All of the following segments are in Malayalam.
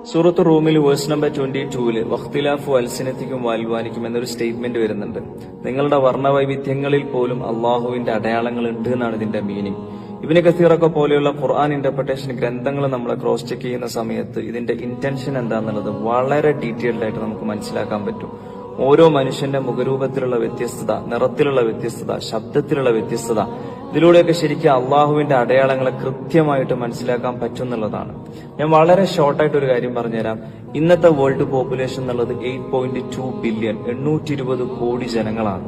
സൂറത്ത് റൂമിൽ വേഴ്സ് നമ്പർ 22 വഖ്തിലാഫു അൽസിനത്തിക്കും വാൽവാനിക്കും എന്നൊരു സ്റ്റേറ്റ്മെന്റ് വരുന്നുണ്ട്. നിങ്ങളുടെ വർണ്ണവൈവിധ്യങ്ങളിൽ പോലും അള്ളാഹുവിന്റെ അടയാളങ്ങൾ ഉണ്ട് എന്നാണ് ഇതിന്റെ മീനിങ്. ഇബ്നു കസീറൊക്കെ പോലെയുള്ള ഖുർആൻ ഇന്റർപ്രിട്ടേഷൻ ഗ്രന്ഥങ്ങൾ നമ്മൾ ക്രോസ് ചെക്ക് ചെയ്യുന്ന സമയത്ത് ഇതിന്റെ ഇന്റൻഷൻ എന്താണെന്നുള്ളത് വളരെ ഡീറ്റെയിൽഡ് ആയിട്ട് നമുക്ക് മനസ്സിലാക്കാൻ പറ്റും. ഓരോ മനുഷ്യന്റെ മുഖരൂപത്തിലുള്ള വ്യത്യസ്തത, നിറത്തിലുള്ള വ്യത്യസ്തത, ശബ്ദത്തിലുള്ള വ്യത്യസ്തത, ഇതിലൂടെയൊക്കെ ശരിക്കും അള്ളാഹുവിന്റെ അടയാളങ്ങളെ കൃത്യമായിട്ട് മനസ്സിലാക്കാൻ പറ്റുന്നുള്ളതാണ്. ഞാൻ വളരെ ഷോർട്ടായിട്ട് ഒരു കാര്യം പറഞ്ഞുതരാം. ഇന്നത്തെ വേൾഡ് പോപ്പുലേഷൻ എന്നുള്ളത് 8.2 ബില്യൺ 820 കോടി ജനങ്ങളാണ്.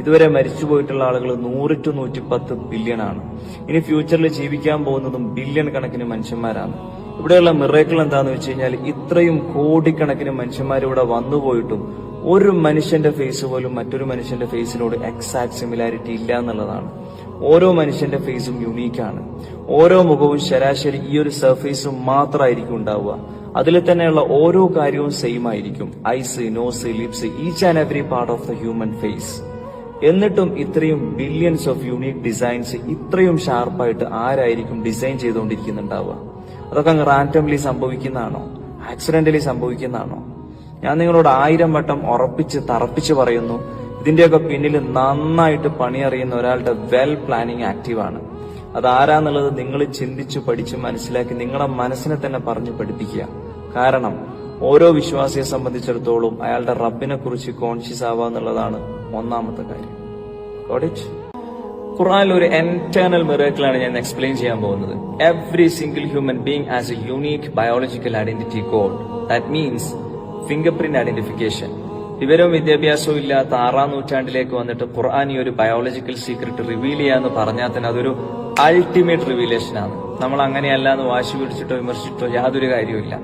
ഇതുവരെ മരിച്ചുപോയിട്ടുള്ള ആളുകൾ 100 to 110 ബില്യൺ ആണ്. ഇനി ഫ്യൂച്ചറിൽ ജീവിക്കാൻ പോകുന്നതും ബില്യൺ കണക്കിന് മനുഷ്യന്മാരാണ്. ഇവിടെയുള്ള മിറേക്കിൾ എന്താന്ന് വെച്ച് കഴിഞ്ഞാൽ ഇത്രയും കോടിക്കണക്കിന് മനുഷ്യന്മാർ ഇവിടെ വന്നുപോയിട്ടും ഒരു മനുഷ്യന്റെ ഫേസ് പോലും മറ്റൊരു മനുഷ്യന്റെ ഫേസിനോട് എക്സാക്ട് സിമിലാരിറ്റി ഇല്ല എന്നുള്ളതാണ്. ഓരോ മനുഷ്യന്റെ ഫേസും യുണീക്കാണ്. ഓരോ മുഖവും ശരാശരി ഈ ഒരു സർഫേസും മാത്രമായിരിക്കും ഉണ്ടാവുക. അതിൽ തന്നെയുള്ള ഓരോ കാര്യവും സെയിം ആയിരിക്കും. Eyes, nose, lips, each and every part of the human face. എന്നിട്ടും ഇത്രയും ബില്യൺസ് ഓഫ് യൂണീക് ഡിസൈൻസ് ഇത്രയും ഷാർപ്പായിട്ട് ആരായിരിക്കും ഡിസൈൻ ചെയ്തുകൊണ്ടിരിക്കുന്നുണ്ടാവുക? അതൊക്കെ അങ്ങ് റാൻഡംലി സംഭവിക്കുന്നതാണോ? ആക്സിഡന്റലി സംഭവിക്കുന്നതാണോ? ഞാൻ നിങ്ങളോട് 1000 വട്ടം ഉറപ്പിച്ച് തറപ്പിച്ച് പറയുന്നു, ഇതിന്റെയൊക്കെ പിന്നിൽ നന്നായിട്ട് പണിയറിയുന്ന ഒരാളുടെ വെൽ പ്ലാനിങ് ആക്റ്റീവാണ്. അതാരാന്നുള്ളത് നിങ്ങൾ ചിന്തിച്ചു പഠിച്ച് മനസ്സിലാക്കി നിങ്ങളുടെ മനസ്സിനെ തന്നെ പറഞ്ഞു പഠിപ്പിക്കുക. കാരണം ഓരോ വിശ്വാസിയെ സംബന്ധിച്ചിടത്തോളം അയാളുടെ റബ്ബിനെ കുറിച്ച് കോൺഷ്യസ് ആവുക എന്നുള്ളതാണ് ഒന്നാമത്തെ കാര്യം. ഖുർആനിൽ ഒരു ഇന്റേണൽ മിറക്കിളാണ് ഞാൻ എക്സ്പ്ലെയിൻ ചെയ്യാൻ പോകുന്നത്. Every single human being as A unique biological identity code. That means finger print identification. വിവരവും വിദ്യാഭ്യാസവും ഇല്ലാത്ത 6ാം നൂറ്റാണ്ടിലേക്ക് വന്നിട്ട് ഖുർആൻ ഈ ഒരു ബയോളജിക്കൽ സീക്രട്ട് റിവീൽ ചെയ്യാന്ന് പറഞ്ഞാൽ തന്നെ അതൊരു അൾട്ടിമേറ്റ് റിവീലേഷൻ ആണ്. നമ്മൾ അങ്ങനെയല്ല എന്ന് വാശി പിടിച്ചിട്ടോ വിമർശിച്ചിട്ടോ യാതൊരു കാര്യമില്ല.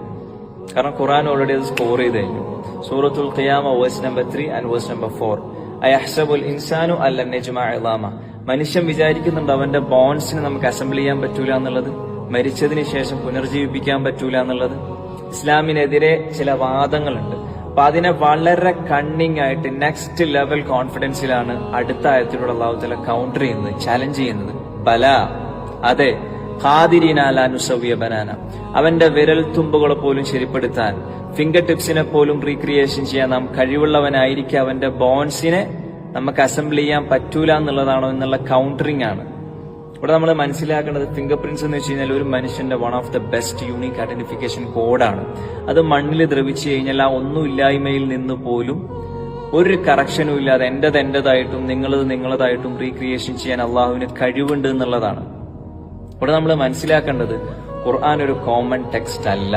കാരണം ഖുർആൻ ഓൾറെഡി അത് സ്കോർ ചെയ്ത് കഴിഞ്ഞു. സൂറത്തുൽ ഖിയാമ verse number 3 and verse number 4. അയഹ്സബുൽ ഇൻസാനു അല്ലൻ നജ്മഅ ഇളാമ. മനുഷ്യൻ വിചാരിക്കുന്നുണ്ട് അവന്റെ ബോൺസിനെ നമുക്ക് അസംബിൾ ചെയ്യാൻ പറ്റൂല എന്നുള്ളത്, മരിച്ചതിന് ശേഷം പുനർജീവിപ്പിക്കാൻ പറ്റൂല എന്നുള്ളത്. ഇസ്ലാമിനെതിരെ ചില വാദങ്ങളുണ്ട്. അപ്പൊ അതിനെ വളരെ കണ്ണിങ് ആയിട്ട് നെക്സ്റ്റ് ലെവൽ കോൺഫിഡൻസിലാണ് അടുത്ത ആയത്തിലൂടെ അല്ലാഹു തആല കൗണ്ടർ ചെയ്യുന്നത്, ചാലഞ്ച് ചെയ്യുന്നത്. ബല, അതെ, ഖാദിരീന അലാ നുസവ്വിയ ബനാന. അവന്റെ വിരൽ തുമ്പുകളെ പോലും ശരിപ്പെടുത്താൻ, ഫിംഗർ ടിപ്സിനെ പോലും റീക്രിയേഷൻ ചെയ്യാൻ നാം കഴിവുള്ളവനായിരിക്കും. അവന്റെ ബോൺസിനെ നമുക്ക് അസംബിൾ ചെയ്യാൻ പറ്റൂല എന്നുള്ളതാണോ എന്നുള്ള കൗണ്ടറിംഗ് ആണ്. ഇവിടെ നമ്മൾ മനസ്സിലാക്കേണ്ടത് ഫിംഗർ പ്രിന്റ്സ് എന്ന് വെച്ച് കഴിഞ്ഞാൽ ഒരു മനുഷ്യന്റെ one of the best unique identification കോഡാണ്. അത് മണ്ണിൽ ദ്രവിച്ചു കഴിഞ്ഞാൽ ആ ഒന്നുമില്ലായ്മയിൽ നിന്ന് പോലും ഒരു കറക്ഷനും ഇല്ലാതെ എന്റേതായിട്ടും നിങ്ങളതായിട്ടും റീക്രിയേഷൻ ചെയ്യാൻ അള്ളാഹുവിന് കഴിവുണ്ട് എന്നുള്ളതാണ്. ഇവിടെ നമ്മൾ മനസ്സിലാക്കേണ്ടത് ഖുർആൻ ഒരു കോമൺ ടെക്സ്റ്റ് അല്ല.